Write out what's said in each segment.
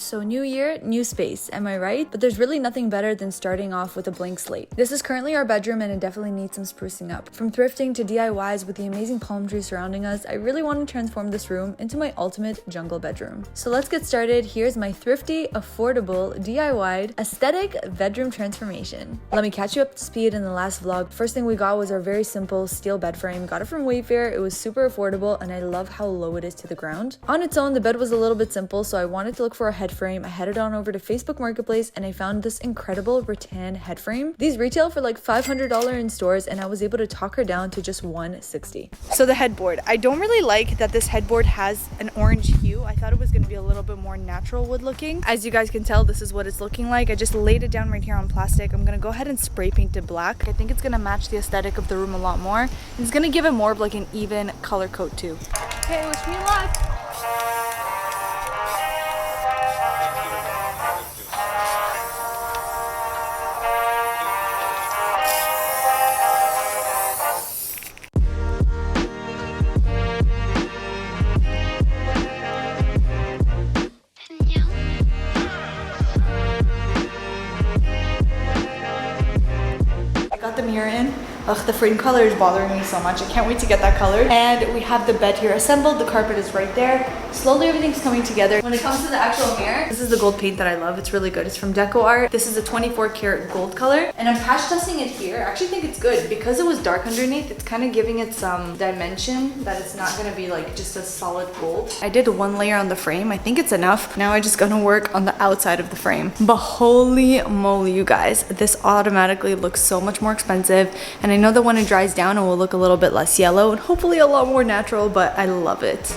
So new year, new space, am I right? But there's really nothing better than starting off with a blank slate. This is currently our bedroom and it definitely needs some sprucing up. From thrifting to DIYs with the amazing palm trees surrounding us, I really want to transform this room into my ultimate jungle bedroom. So let's get started. Here's my thrifty, affordable, DIY'd, aesthetic bedroom transformation. Let me catch you up to speed in the last vlog. First thing we got was our very simple steel bed frame. Got it from Wayfair. It was super affordable and I love how low it is to the ground. On its own, the bed was a little bit simple, so I wanted to look for a head frame. I headed on over to Facebook Marketplace and I found this incredible rattan head frame. These retail for like $500 in stores and I was able to talk her down to just $160. So the headboard. I don't really like that this headboard has an orange hue. I thought it was going to be a little bit more natural wood looking. As you guys can tell, this is what it's looking like. I just laid it down right here on plastic. I'm going to go ahead and spray paint it black. I think it's going to match the aesthetic of the room a lot more. And it's going to give it more of like an even color coat too. Okay, wish me luck. The mirror in. Ugh, the frame color is bothering me so much. I can't wait to get that color. And we have the bed here assembled. The carpet is right there. Slowly everything's coming together. When it comes to the actual mirror, this is the gold paint that I love. It's really good. It's from Deco Art. This is a 24 karat gold color. And I'm patch testing it here. I actually think it's good. Because it was dark underneath, it's kind of giving it some dimension that it's not going to be like just a solid gold. I did one layer on the frame. I think it's enough. Now I'm just going to work on the outside of the frame. But holy moly, you guys. This automatically looks so much more expensive. And I know that when it dries down, it will look a little bit less yellow and hopefully a lot more natural, but I love it.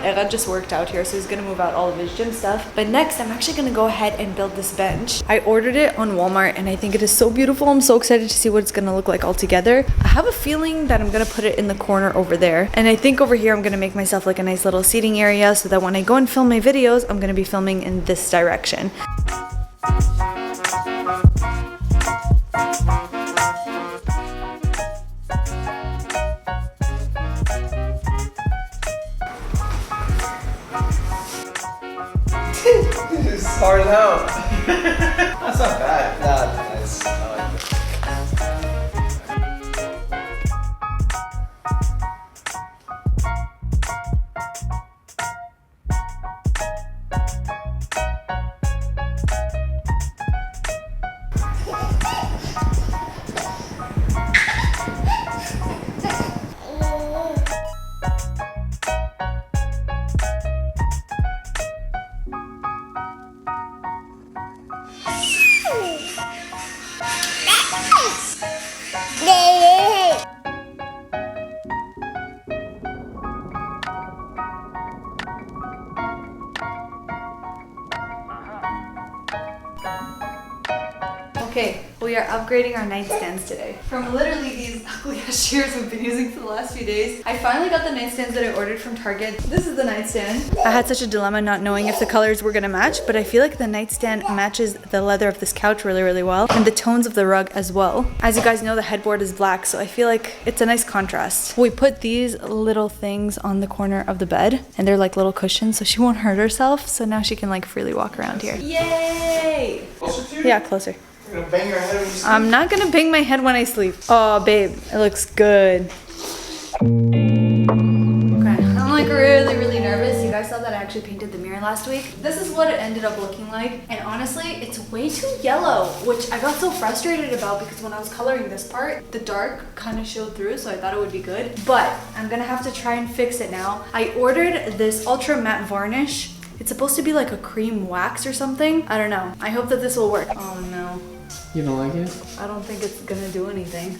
Era just worked out here, so he's gonna move out all of his gym stuff. But next, I'm actually gonna go ahead and build this bench. I ordered it on Walmart and I think it is so beautiful. I'm so excited to see what it's gonna look like all together. I have a feeling that I'm gonna put it in the corner over there. And I think over here, I'm gonna make myself like a nice little seating area so that when I go and film my videos, I'm gonna be filming in this direction. It's hard out. That's not bad. That's nice. I like it. Okay, we are upgrading our nightstands today. From literally these ugly ass chairs we've been using for the last few days, I finally got the nightstands that I ordered from Target. This is the nightstand. I had such a dilemma not knowing if the colors were gonna match, but I feel like the nightstand matches the leather of this couch really, really well, and the tones of the rug as well. As you guys know, the headboard is black, so I feel like it's a nice contrast. We put these little things on the corner of the bed, and they're like little cushions, so she won't hurt herself, so now she can like freely walk around here. Yay! Closer to you? Yeah, closer. You're gonna bang your head when you sleep? I'm not gonna bang my head when I sleep. Oh, babe, it looks good. Okay, I'm like really nervous. You guys saw that I actually painted the mirror last week. This is what it ended up looking like. And honestly, it's way too yellow, which I got so frustrated about because when I was coloring this part, the dark kind of showed through, so I thought it would be good. But I'm gonna have to try and fix it now. I ordered this ultra matte varnish. It's supposed to be like a cream wax or something. I don't know. I hope that this will work. Oh no. You don't like it? I don't think it's gonna do anything.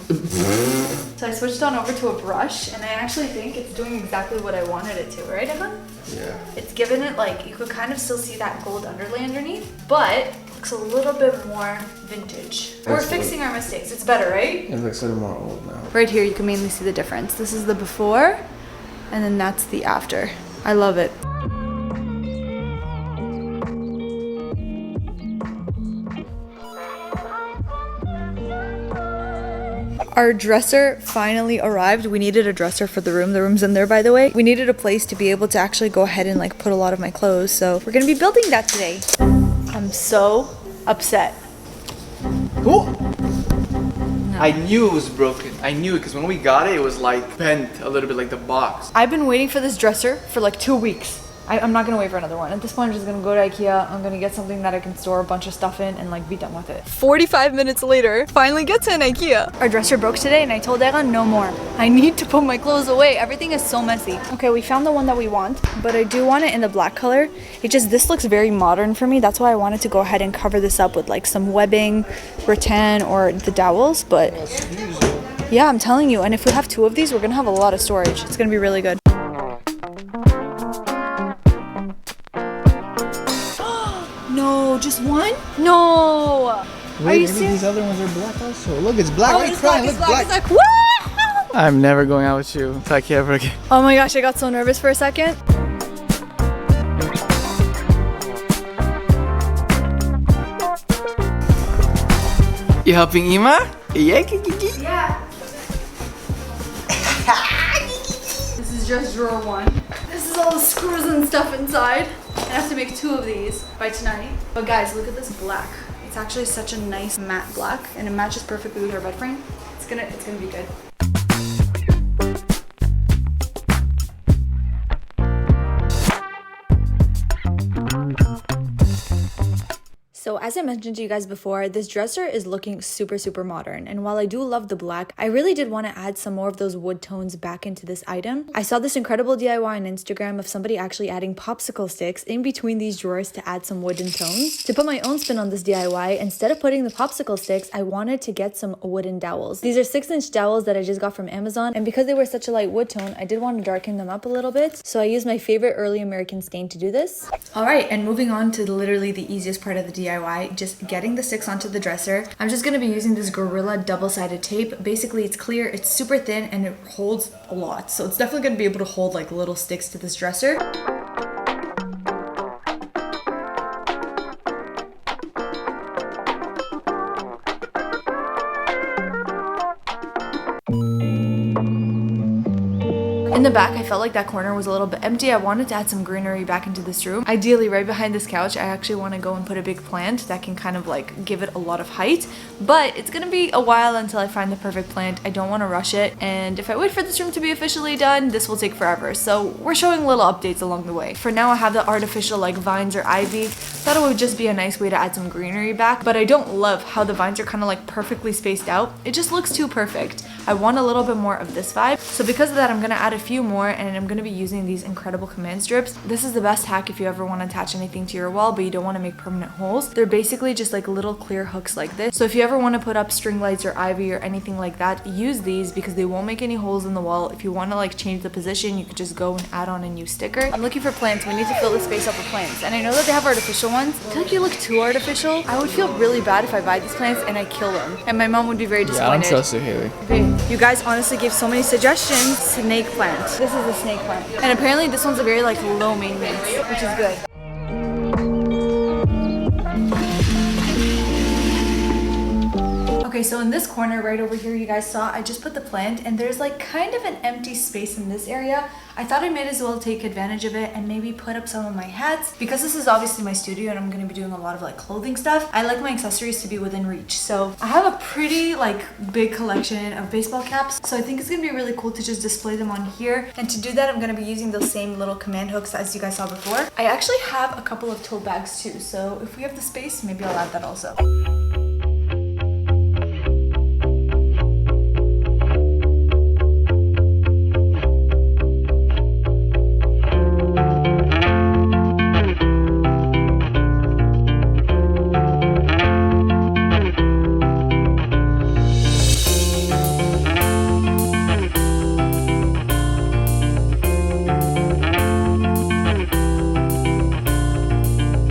So I switched on over to a brush and I actually think it's doing exactly what I wanted it to, right, Evan? Yeah. It's given it like, you could kind of still see that gold underlay underneath, but looks a little bit more vintage. We're fixing our mistakes. It's better, right? It looks a little more old now. Right here, you can mainly see the difference. This is the before and then that's the after. I love it. Our dresser finally arrived. We needed a dresser for the room. The room's in there, by the way. We needed a place to be able to actually go ahead and like put a lot of my clothes. So we're gonna be building that today. I'm so upset. Ooh. I knew it was broken. I knew it because when we got it, it was like bent a little bit like the box. I've been waiting for this dresser for like 2 weeks. I'm not gonna wait for another one. At this point, I'm just gonna go to IKEA. I'm gonna get something that I can store a bunch of stuff in and like be done with it. 45 minutes later, finally get to an IKEA. Our dresser broke today and I told Egan no more. I need to put my clothes away. Everything is so messy. Okay, we found the one that we want, but I do want it in the black color. This looks very modern for me. That's why I wanted to go ahead and cover this up with like some webbing, rattan, or the dowels, but yeah, I'm telling you. And if we have 2 of these, we're gonna have a lot of storage. It's gonna be really good. No, just one? No. Wait, Are you maybe serious? these other ones are black also. Look, it's black. Oh, Why are you it's crying? black, Look, it's black. black. It's like, woo! I'm never going out with you to IKEA ever again. Oh my gosh, I got so nervous for a second. You helping Ima? Yeah. Yeah. This is just drawer 1. This is all the screws and stuff inside. I have to make 2 of these by tonight. But guys, look at this black. It's actually such a nice matte black and it matches perfectly with our bed frame. It's gonna be good. So as I mentioned to you guys before, this dresser is looking super modern. And while I do love the black, I really did want to add some more of those wood tones back into this item. I saw this incredible DIY on Instagram of somebody actually adding popsicle sticks in between these drawers to add some wooden tones. To put my own spin on this DIY, instead of putting the popsicle sticks, I wanted to get some wooden dowels. These are 6-inch dowels that I just got from Amazon. And because they were such a light wood tone, I did want to darken them up a little bit. So I used my favorite early American stain to do this. All right, and moving on to literally the easiest part of the DIY. Just getting the sticks onto the dresser. I'm just going to be using this Gorilla double-sided tape. Basically, it's clear, it's super thin, and it holds a lot. So it's definitely going to be able to hold like little sticks to this dresser. In the back, I felt like that corner was a little bit empty. I wanted to add some greenery back into this room. Ideally, right behind this couch, I actually want to go and put a big plant that can kind of like give it a lot of height. But it's gonna be a while until I find the perfect plant. I don't want to rush it. And if I wait for this room to be officially done, this will take forever. So we're showing little updates along the way. For now, I have the artificial like vines or ivy. Thought it would just be a nice way to add some greenery back. But I don't love how the vines are kind of like perfectly spaced out. It just looks too perfect. I want a little bit more of this vibe. So because of that, I'm gonna add a few more and I'm gonna be using these incredible command strips. This is the best hack if you ever want to attach anything to your wall but you don't want to make permanent holes. They're basically just like little clear hooks like this. So if you ever want to put up string lights or ivy or anything like that, use these because they won't make any holes in the wall. If you want to like change the position, you could just go and add on a new sticker. I'm looking for plants. We need to fill the space up with plants. And I know that they have artificial ones. I feel like you look too artificial. I would feel really bad if I buy these plants and I kill them. And my mom would be very disappointed. Yeah, I don't trust you, Haley. Okay. You guys honestly gave so many suggestions. Snake plant. This is a snake plant. And apparently this one's a very like low maintenance, which is good. Okay, so in this corner right over here, you guys saw I just put the plant and there's like kind of an empty space in this area. I thought I might as well take advantage of it and maybe put up some of my hats. Because this is obviously my studio and I'm going to be doing a lot of like clothing stuff, I like my accessories to be within reach. So I have a pretty like big collection of baseball caps. So I think it's going to be really cool to just display them on here. And to do that, I'm going to be using those same little command hooks as you guys saw before. I actually have a couple of tote bags too. So if we have the space, maybe I'll add that also.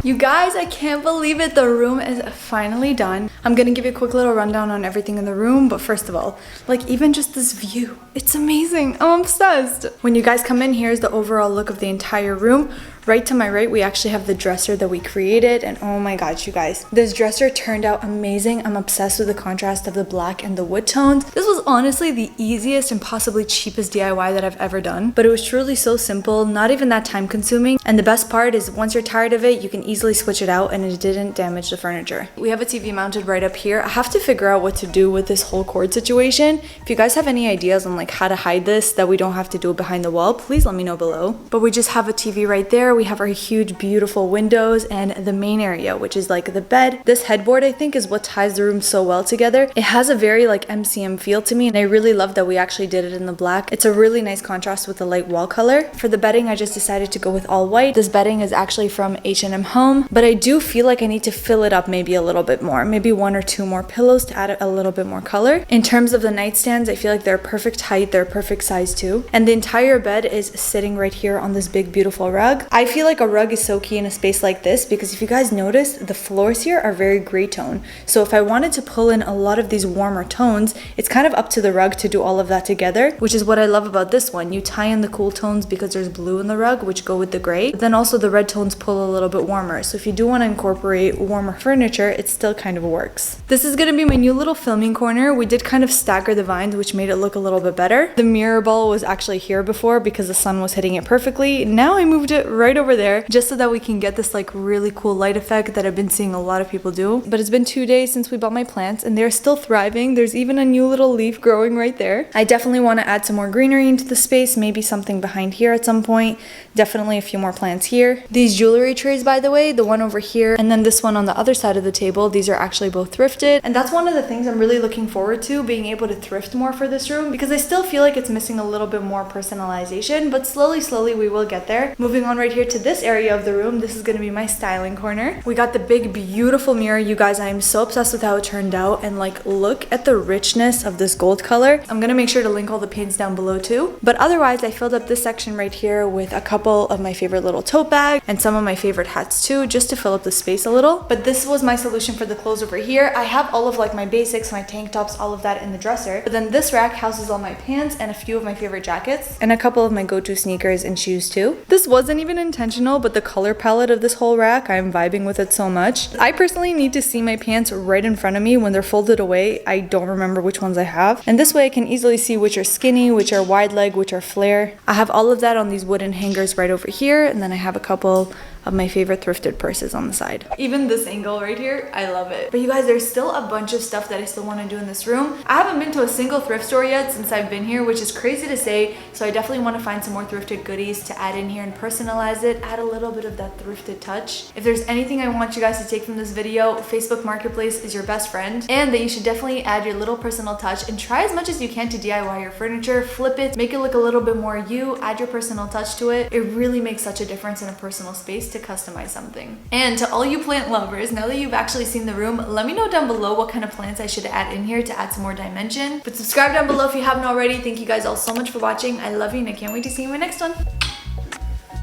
You guys, I can't believe it. The room is finally done. I'm gonna give you a quick little rundown on everything in the room, but first of all, like even just this view, it's amazing. I'm obsessed. When you guys come in, here's the overall look of the entire room. Right to my right, we actually have the dresser that we created, and oh my gosh, you guys, this dresser turned out amazing. I'm obsessed with the contrast of the black and the wood tones. This was honestly the easiest and possibly cheapest DIY that I've ever done, but it was truly so simple, not even that time consuming, and the best part is once you're tired of it, you can easily switch it out and it didn't damage the furniture. We have a TV mounted right up here. I have to figure out what to do with this whole cord situation. If you guys have any ideas on like how to hide this that we don't have to do it behind the wall, please let me know below. But we just have a TV right there. We have our huge beautiful windows and the main area, which is like the bed. This headboard I think is what ties the room so well together. It has a very like MCM feel to me, and I really love that we actually did it in the black. It's a really nice contrast with the light wall color. For the bedding, I just decided to go with all white. This bedding is actually from H&M Home, but I do feel like I need to fill it up maybe a little bit more, maybe 1 or 2 more pillows to add a little bit more color. In terms of the nightstands, I feel like they're perfect height, they're perfect size too, and the entire bed is sitting right here on this big beautiful rug. I feel like a rug is so key in a space like this because if you guys notice, the floors here are very gray tone. So if I wanted to pull in a lot of these warmer tones, it's kind of up to the rug to do all of that together, which is what I love about this one. You tie in the cool tones because there's blue in the rug, which go with the gray, but then also the red tones pull a little bit warmer. So if you do want to incorporate warmer furniture, it still kind of works. This is going to be my new little filming corner. We did kind of stagger the vines, which made it look a little bit better. The mirror ball was actually here before because the sun was hitting it perfectly. Now I moved it right over there just so that we can get this like really cool light effect that I've been seeing a lot of people do. But it's been 2 days since we bought my plants and they're still thriving. There's even a new little leaf growing right there. I definitely want to add some more greenery into the space, maybe something behind here at some point. Definitely a few more plants here. These jewelry trays, by the way, the one over here and then this one on the other side of the table, these are actually both thrifted. And that's one of the things I'm really looking forward to, being able to thrift more for this room, because I still feel like it's missing a little bit more personalization, but slowly we will get there. Moving on right here to this area of the room, this is going to be my styling corner. We got the big beautiful mirror. You guys, I am so obsessed with how it turned out, and like look at the richness of this gold color. I'm gonna make sure to link all the paints down below too, but otherwise I filled up this section right here with a couple of my favorite little tote bags and some of my favorite hats too, just to fill up the space a little. But this was my solution for the clothes over here. I have all of like my basics, my tank tops, all of that in the dresser, but then this rack houses all my pants and a few of my favorite jackets and a couple of my go-to sneakers and shoes too. This wasn't even intentional, but the color palette of this whole rack, I'm vibing with it so much. I personally need to see my pants right in front of me when they're folded away. I don't remember which ones I have, and this way I can easily see which are skinny, which are wide leg, which are flare. I have all of that on these wooden hangers right over here, and then I have a couple of my favorite thrifted purses on the side. Even this angle right here, I love it. But you guys, there's still a bunch of stuff that I still want to do in this room. I haven't been to a single thrift store yet since I've been here, which is crazy to say, so I definitely want to find some more thrifted goodies to add in here and personalize it, add a little bit of that thrifted touch. If there's anything I want you guys to take from this video, Facebook Marketplace is your best friend, and that you should definitely add your little personal touch and try as much as you can to DIY your furniture, flip it, make it look a little bit more you, add your personal touch to it. It really makes such a difference in a personal space to customize something. And to all you plant lovers, now that you've actually seen the room, let me know down below what kind of plants I should add in here to add some more dimension. But subscribe down below if you haven't already. Thank you guys all so much for watching. I love you and I can't wait to see you in my next one.